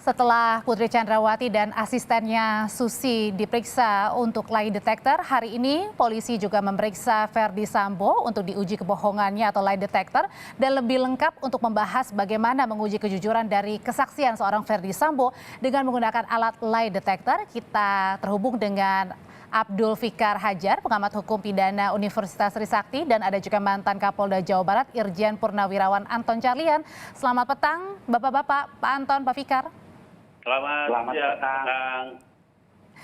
Setelah Putri Chandrawati dan asistennya Susi diperiksa untuk lie detector, hari ini polisi juga memeriksa Ferdy Sambo untuk diuji kebohongannya atau lie detector. Dan lebih lengkap untuk membahas bagaimana menguji kejujuran dari kesaksian seorang Ferdy Sambo dengan menggunakan alat lie detector, kita terhubung dengan Abdul Fikar Hajar, pengamat hukum pidana Universitas Trisakti, dan ada juga mantan Kapolda Jawa Barat Irjen Purnawirawan Anton Carlyan. Selamat petang, Bapak-bapak, Pak Anton, Pak Fikar. Selamat petang.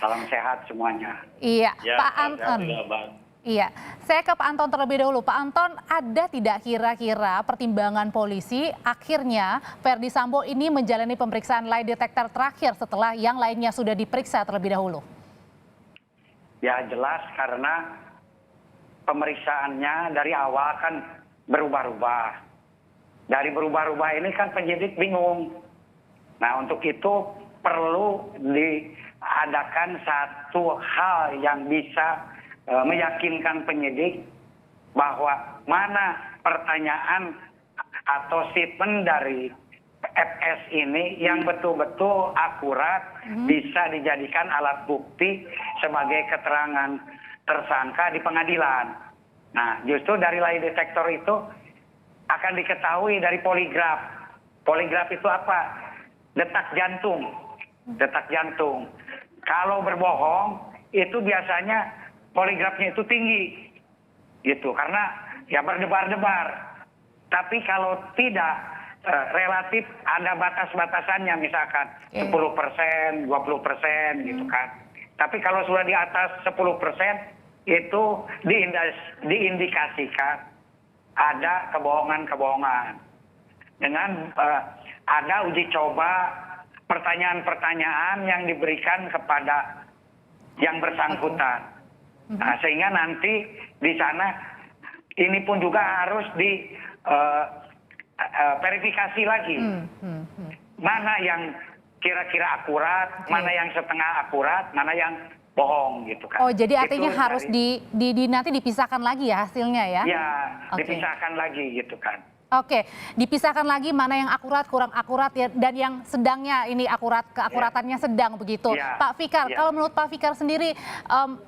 Salam sehat semuanya. Iya, ya, Pak Anton. Iya, saya ke Pak Anton terlebih dahulu. Pak Anton, ada tidak kira-kira pertimbangan polisi akhirnya Ferdy Sambo ini menjalani pemeriksaan lie detector terakhir setelah yang lainnya sudah diperiksa terlebih dahulu? Ya jelas karena pemeriksaannya dari awal kan berubah-ubah. Dari berubah-ubah ini kan penyidik bingung. Nah untuk itu perlu diadakan satu hal yang bisa meyakinkan penyidik bahwa mana pertanyaan atau statement dari FS ini yang betul-betul akurat bisa dijadikan alat bukti sebagai keterangan tersangka di pengadilan. Nah justru dari lie detector itu akan diketahui dari poligraf. Poligraf itu apa? Detak jantung. Detak jantung. Kalau berbohong itu biasanya poligrafnya itu tinggi. Gitu. Karena ya berdebar-debar. Tapi kalau tidak relatif ada batas-batasannya misalkan 10%, 20% gitu kan. Tapi kalau sudah di atas 10% itu diindikasikan ada kebohongan-kebohongan. Dengan ada uji coba pertanyaan-pertanyaan yang diberikan kepada yang bersangkutan. Nah, sehingga nanti di sana ini pun juga harus di verifikasi lagi. Mana yang kira-kira akurat, mana yang setengah akurat, mana yang bohong gitu kan. Oh, jadi artinya itu harus nanti dipisahkan lagi ya hasilnya ya? Ya, dipisahkan lagi gitu kan. Oke, dipisahkan lagi mana yang akurat, kurang akurat ya, dan yang sedangnya ini keakuratannya sedang begitu. Pak Fikar, kalau menurut Pak Fikar sendiri,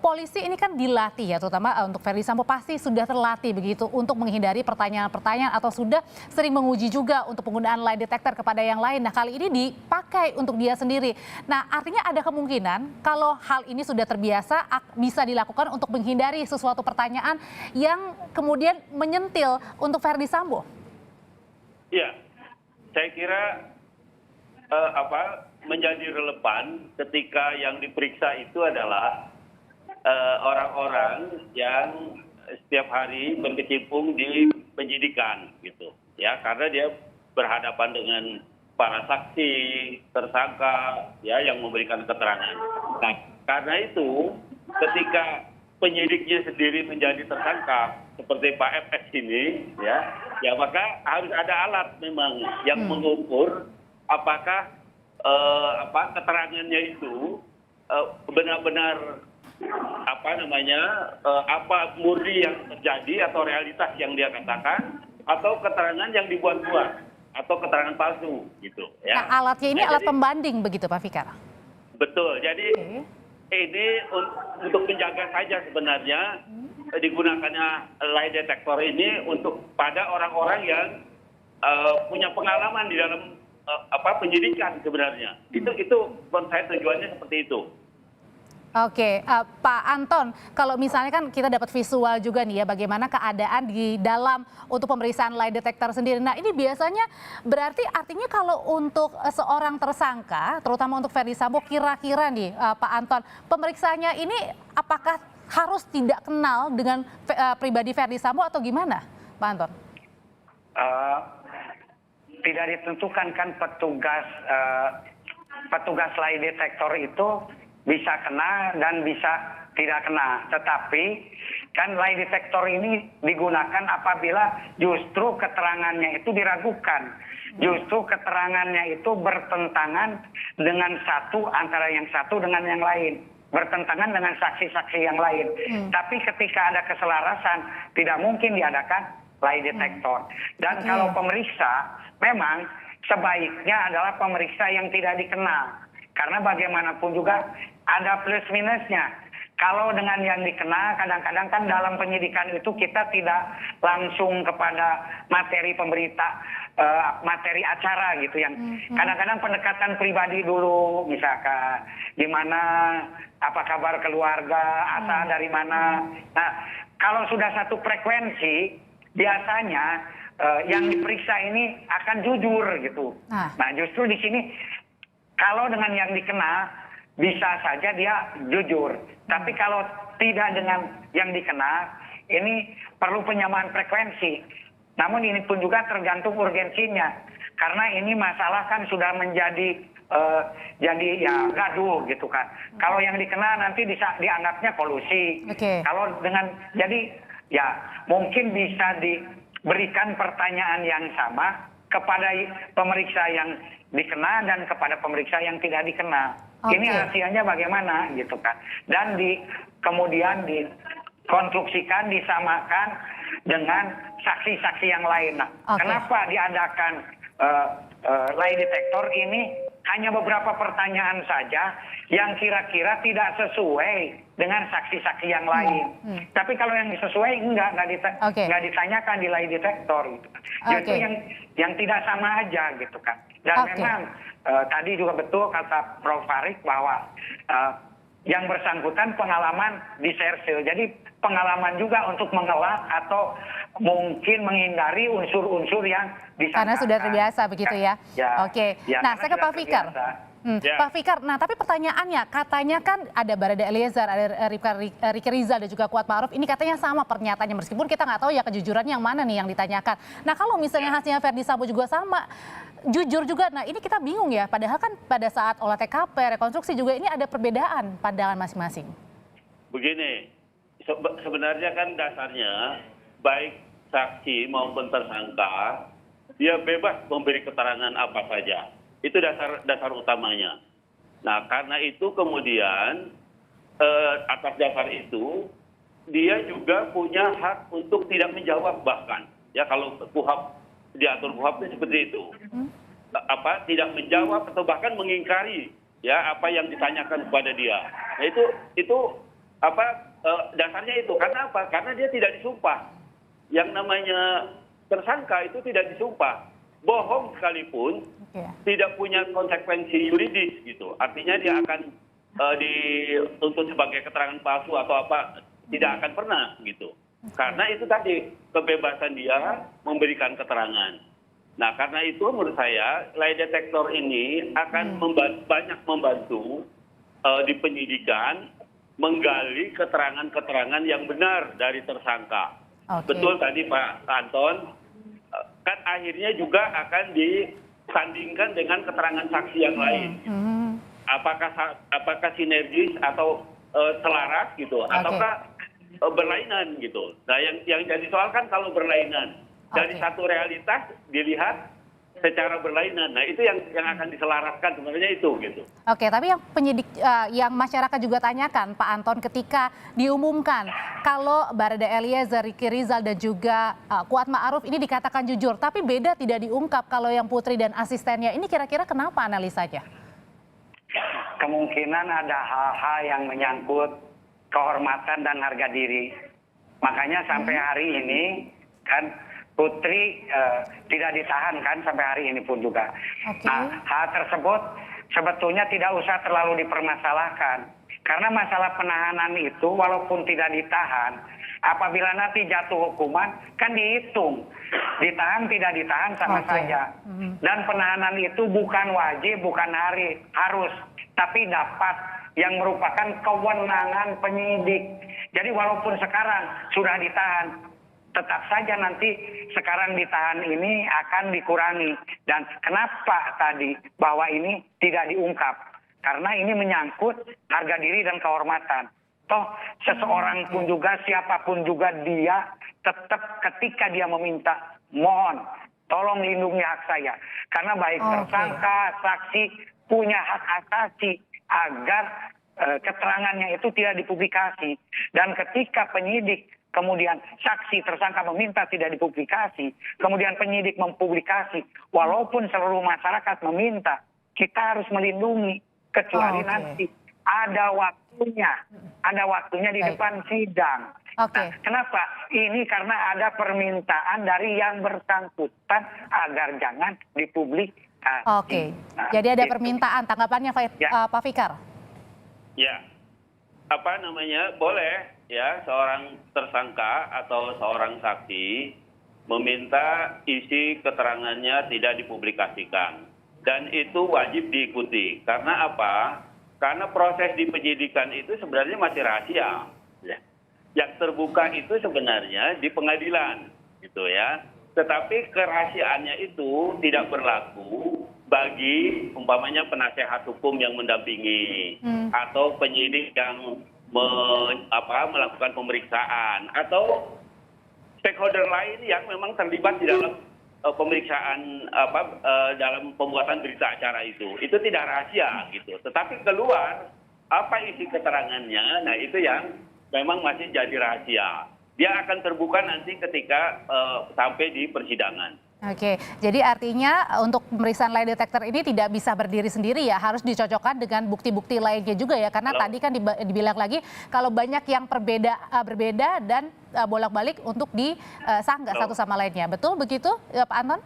polisi ini kan dilatih ya, terutama untuk Ferdy Sambo pasti sudah terlatih begitu untuk menghindari pertanyaan-pertanyaan atau sudah sering menguji juga untuk penggunaan lie detector kepada yang lain. Nah kali ini dipakai untuk dia sendiri. Nah artinya ada kemungkinan kalau hal ini sudah terbiasa bisa dilakukan untuk menghindari sesuatu pertanyaan yang kemudian menyentil untuk Ferdy Sambo. Ya, saya kira menjadi relevan ketika yang diperiksa itu adalah orang-orang yang setiap hari berkecimpung di penyidikan, gitu. Ya, karena dia berhadapan dengan para saksi, tersangka, ya, yang memberikan keterangan. Nah, karena itu, ketika penyidiknya sendiri menjadi tersangka seperti Pak FS ini, ya maka harus ada alat memang yang mengukur apakah keterangannya itu benar-benar apa murni yang terjadi atau realitas yang dia katakan atau keterangan yang dibuat-buat atau keterangan palsu gitu. Ya. Nah, alatnya ini alat pembanding begitu Pak Fikar? Betul. Jadi ini untuk menjaga saja sebenarnya digunakannya lie detector ini untuk pada orang-orang yang punya pengalaman di dalam penyidikan sebenarnya. Itu menurut saya tujuannya seperti itu. Oke, Pak Anton, kalau misalnya kan kita dapat visual juga nih ya bagaimana keadaan di dalam untuk pemeriksaan lie detector sendiri. Nah ini biasanya berarti artinya kalau untuk seorang tersangka, terutama untuk Ferdy Sambo, kira-kira nih Pak Anton, pemeriksaannya ini apakah harus tidak kenal dengan pribadi Ferdy Sambo atau gimana, Pak Anton? Tidak ditentukan kan petugas lie detector itu bisa kena dan bisa tidak kena. Tetapi kan lie detector ini digunakan apabila justru keterangannya itu diragukan. Justru keterangannya itu bertentangan dengan antara yang satu dengan yang lain. Bertentangan dengan saksi-saksi yang lain. Tapi ketika ada keselarasan, tidak mungkin diadakan lie detector. Dan kalau pemeriksa, memang sebaiknya adalah pemeriksa yang tidak dikenal. Karena bagaimanapun juga ada plus minusnya. Kalau dengan yang dikenal, kadang-kadang kan dalam penyidikan itu kita tidak langsung kepada materi pemberita, materi acara gitu, yang kadang-kadang pendekatan pribadi dulu, misalkan di mana, apa kabar keluarga, asal dari mana. Nah, kalau sudah satu frekuensi, biasanya yang diperiksa ini akan jujur gitu. Nah, justru di sini kalau dengan yang dikenal bisa saja dia jujur. Tapi kalau tidak dengan yang dikenal, ini perlu penyamaan frekuensi. Namun ini pun juga tergantung urgensinya. Karena ini masalah kan sudah menjadi jadi ya gaduh gitu kan. Kalau yang dikenal nanti bisa dianggapnya kolusi. Kalau dengan jadi ya mungkin bisa diberikan pertanyaan yang sama kepada pemeriksa yang dikenal dan kepada pemeriksa yang tidak dikenal. Ini rahasianya bagaimana gitu kan. Dan kemudian dikonstruksikan, disamakan dengan saksi-saksi yang lain. Nah, kenapa diadakan lie detector ini hanya beberapa pertanyaan saja yang kira-kira tidak sesuai dengan saksi-saksi yang lain. Tapi kalau yang sesuai nggak ditanyakan di lie detector gitu. Justru yang tidak sama aja gitu kan. Dan memang tadi juga betul kata Prof. Farid bahwa yang bersangkutan pengalaman di Sersil. Jadi pengalaman juga untuk mengelak atau mungkin menghindari unsur-unsur yang disangkakan. Karena sudah terbiasa begitu ya. Nah, saya ke Pak Fikar. Pak Fikar, nah tapi pertanyaannya, katanya kan ada Barada Eliezer, ada Ricky Rizal dan juga Kuat Ma'ruf, ini katanya sama pernyataannya, meskipun kita nggak tahu ya kejujurannya yang mana nih yang ditanyakan. Nah kalau misalnya hasilnya Verdi Sambo juga sama, jujur juga, nah ini kita bingung ya, padahal kan pada saat olah TKP, rekonstruksi juga ini ada perbedaan pandangan masing-masing. Begini, sebenarnya kan dasarnya baik saksi maupun tersangka, dia bebas memberi keterangan apa saja. Itu dasar utamanya. Nah, karena itu kemudian atas dasar itu dia juga punya hak untuk tidak menjawab bahkan. Ya kalau diatur KUHP itu seperti itu. Tidak menjawab atau bahkan mengingkari ya apa yang ditanyakan kepada dia. Nah, itu dasarnya itu. Karena apa? Karena dia tidak disumpah. Yang namanya tersangka itu tidak disumpah. Bohong sekalipun tidak punya konsekuensi yuridis gitu. Artinya dia akan dituntut sebagai keterangan palsu atau apa, tidak akan pernah gitu. Karena itu tadi kebebasan dia memberikan keterangan. Nah, karena itu menurut saya lie detector ini akan banyak membantu di penyidikan menggali keterangan-keterangan yang benar dari tersangka. Betul tadi Pak Anton, kan akhirnya juga akan disandingkan dengan keterangan saksi yang lain. Apakah sinergis atau selaras gitu, ataukah berlainan gitu. Nah, yang jadi soal kan kalau berlainan dari satu realitas dilihat secara berlainan. Nah, itu yang akan diselaraskan sebenarnya itu gitu. Tapi yang penyidik yang masyarakat juga tanyakan Pak Anton ketika diumumkan kalau Barada Eliezer, Ricky Rizal dan juga Kuat Ma'ruf ini dikatakan jujur, tapi beda tidak diungkap kalau yang Putri dan asistennya ini kira-kira kenapa analisanya? Kemungkinan ada hal-hal yang menyangkut kehormatan dan harga diri. Makanya sampai hari ini kan Putri tidak ditahan kan sampai hari ini pun juga. Nah, hal tersebut sebetulnya tidak usah terlalu dipermasalahkan. Karena masalah penahanan itu walaupun tidak ditahan, apabila nanti jatuh hukuman kan dihitung. Ditahan tidak ditahan sama saja. Dan penahanan itu bukan wajib, bukan harus, tapi dapat yang merupakan kewenangan penyidik. Jadi walaupun sekarang sudah ditahan, tetap saja nanti sekarang ditahan ini akan dikurangi. Dan kenapa tadi bahwa ini tidak diungkap? Karena ini menyangkut harga diri dan kehormatan. Toh seseorang pun juga, siapapun juga dia tetap ketika dia meminta, mohon tolong lindungi hak saya. Karena baik tersangka, saksi punya hak asasi agar keterangannya itu tidak dipublikasi. Dan ketika penyidik kemudian saksi tersangka meminta tidak dipublikasi, kemudian penyidik mempublikasi, walaupun seluruh masyarakat meminta, kita harus melindungi, kecuali nanti ada waktunya di depan sidang. Nah, kenapa? Ini karena ada permintaan dari yang bersangkutan agar jangan dipublikasi. Jadi ada permintaan, tanggapannya Pak Fikar? Ya, boleh ya seorang tersangka atau seorang saksi meminta isi keterangannya tidak dipublikasikan. Dan itu wajib diikuti. Karena apa? Karena proses di penyidikan itu sebenarnya masih rahasia. Ya. Yang terbuka itu sebenarnya di pengadilan, gitu ya. Tetapi kerahasiaannya itu tidak berlaku bagi umpamanya penasehat hukum yang mendampingi atau penyidik yang melakukan pemeriksaan atau stakeholder lain yang memang terlibat di dalam pemeriksaan dalam pembuatan berita acara itu tidak rahasia gitu. Tetapi keluar apa isi keterangannya, nah itu yang memang masih jadi rahasia. Dia akan terbuka nanti ketika sampai di persidangan. Oke, jadi artinya untuk pemeriksaan lie detector ini tidak bisa berdiri sendiri ya, harus dicocokkan dengan bukti-bukti lainnya juga ya, karena tadi kan dibilang lagi kalau banyak yang berbeda dan bolak-balik untuk disanggah satu sama lainnya. Betul begitu Pak Anton?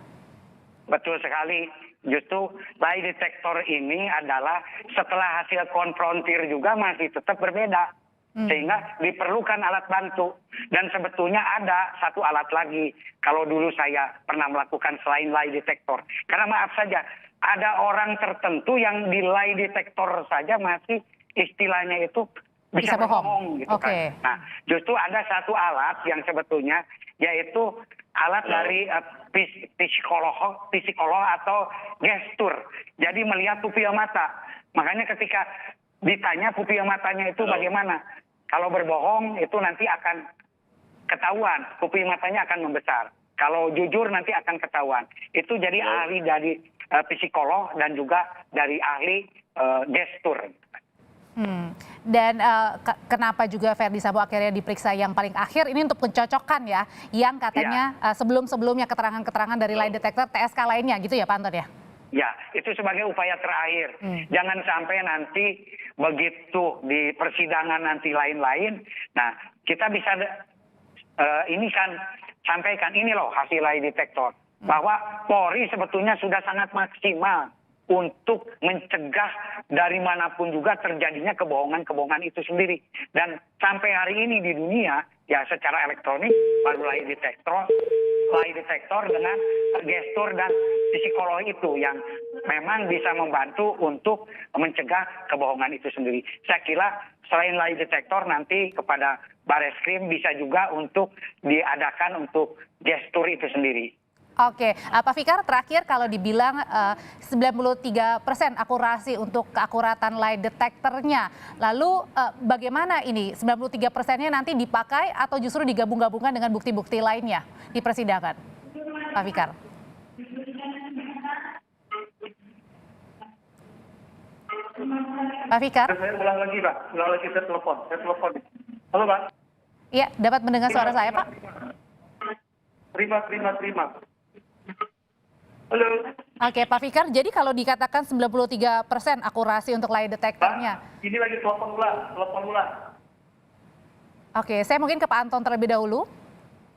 Betul sekali. Justru lie detector ini adalah setelah hasil konfrontir juga masih tetap berbeda. Sehingga diperlukan alat bantu. Dan sebetulnya ada satu alat lagi. Kalau dulu saya pernah melakukan selain lie detector. Karena maaf saja, ada orang tertentu yang di lie detector saja masih istilahnya itu bisa berbohong. Gitu kan. Nah, justru ada satu alat yang sebetulnya yaitu alat dari psikolog atau gestur. Jadi melihat pupil mata. Makanya ketika ditanya pupil matanya itu bagaimana? Kalau berbohong itu nanti akan ketahuan, pupil matanya akan membesar. Kalau jujur nanti akan ketahuan. Itu jadi ahli dari psikolog dan juga dari ahli gestur. Dan kenapa juga Verdi Sambo akhirnya diperiksa yang paling akhir ini untuk mencocokkan ya, yang katanya sebelum-sebelumnya keterangan-keterangan dari lie detector TSK lainnya gitu ya Pak Anton ya? Ya, itu sebagai upaya terakhir. Jangan sampai nanti begitu di persidangan nanti lain-lain, nah kita bisa ini kan sampaikan ini loh hasil lie detector bahwa Polri sebetulnya sudah sangat maksimal untuk mencegah dari manapun juga terjadinya kebohongan-kebohongan itu sendiri. Dan sampai hari ini di dunia ya secara elektronik baru lie detector dengan gestur dan psikolog itu yang memang bisa membantu untuk mencegah kebohongan itu sendiri. Saya kira selain lie detector nanti kepada Bareskrim bisa juga untuk diadakan untuk gestur itu sendiri. Oke, Pak Fikar terakhir kalau dibilang 93% akurasi untuk keakuratan lie detectornya, lalu bagaimana ini 93%-nya nanti dipakai atau justru digabung-gabungkan dengan bukti-bukti lainnya di persidangan, Pak Fikar? Pak Fikar? Saya ulang lagi Pak, saya telepon. Halo Pak? Iya, dapat mendengar suara saya Pak? Terima. Halo. Oke, Pak Fikar, jadi kalau dikatakan 93% akurasi untuk lie detectornya. Pak, ini lagi telepon ulang. Oke, saya mungkin ke Pak Anton terlebih dahulu.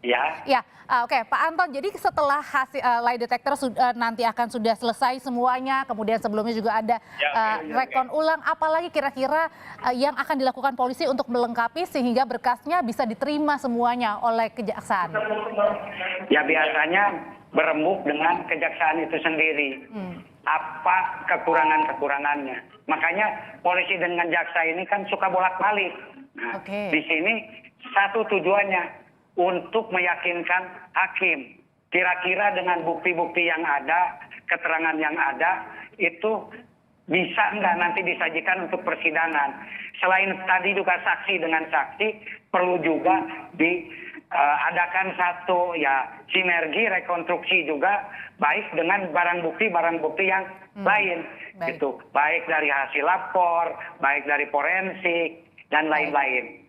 Ya, oke, Pak Anton. Jadi setelah hasil lie detector nanti akan sudah selesai semuanya, kemudian sebelumnya juga ada rekon ulang, apalagi kira-kira yang akan dilakukan polisi untuk melengkapi sehingga berkasnya bisa diterima semuanya oleh kejaksaan? Ya biasanya berembuk dengan kejaksaan itu sendiri. Apa kekurangannya. Makanya polisi dengan jaksa ini kan suka bolak-balik. Nah, di sini satu tujuannya untuk meyakinkan hakim. Kira-kira dengan bukti-bukti yang ada, keterangan yang ada, itu bisa enggak nanti disajikan untuk persidangan. Selain tadi juga saksi dengan saksi, perlu juga diadakan satu sinergi rekonstruksi juga, baik dengan barang bukti yang lain. Gitu. Baik dari hasil lapor, baik dari forensik, dan lain-lain.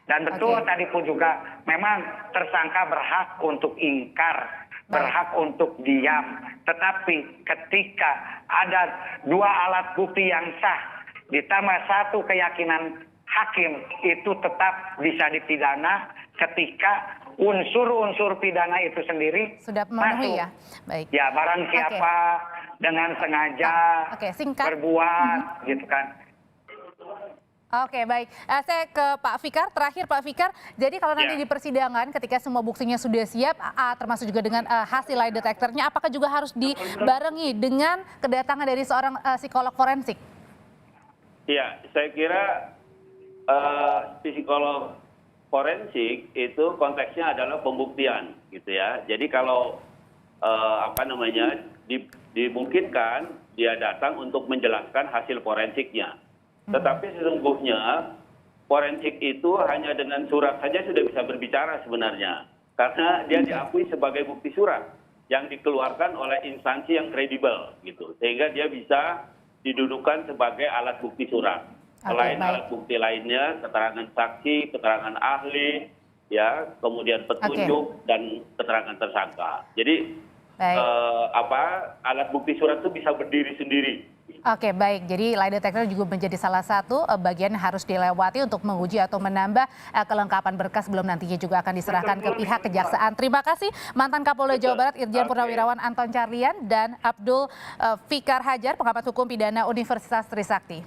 Dan betul Oke. tadi pun juga memang tersangka berhak untuk ingkar, berhak untuk diam. Tetapi ketika ada dua alat bukti yang sah, ditambah satu keyakinan hakim, itu tetap bisa dipidana ketika unsur-unsur pidana itu sendiri Sudah memenuhi masuk. ya? Baik. Ya, barang siapa dengan sengaja Oke, singkat. berbuat, gitu kan. Oke, baik. Saya ke Pak Fikar, terakhir Pak Fikar. Jadi kalau nanti Ya. di persidangan ketika semua buktinya sudah siap, termasuk juga dengan hasil lie detectornya, apakah juga harus dibarengi dengan kedatangan dari seorang psikolog forensik? Ya, saya kira psikolog forensik itu konteksnya adalah pembuktian, gitu ya. Jadi kalau dimungkinkan dia datang untuk menjelaskan hasil forensiknya. Tetapi sesungguhnya forensik itu hanya dengan surat saja sudah bisa berbicara sebenarnya. Karena dia diakui sebagai bukti surat yang dikeluarkan oleh instansi yang kredibel, gitu. Sehingga dia bisa didudukan sebagai alat bukti surat. Selain baik. alat bukti lainnya, keterangan saksi, keterangan ahli, ya, kemudian petunjuk dan keterangan tersangka. Jadi Baik. alat bukti surat itu bisa berdiri sendiri. Oke, baik. Jadi lie detector juga menjadi salah satu bagian yang harus dilewati untuk menguji atau menambah kelengkapan berkas sebelum nantinya juga akan diserahkan ke pihak kejaksaan. Terima kasih mantan Kapolda Jawa Barat Irjen Purnawirawan Anton Carlyan dan Abdul Fikar Hajar, pengamat hukum pidana Universitas Trisakti.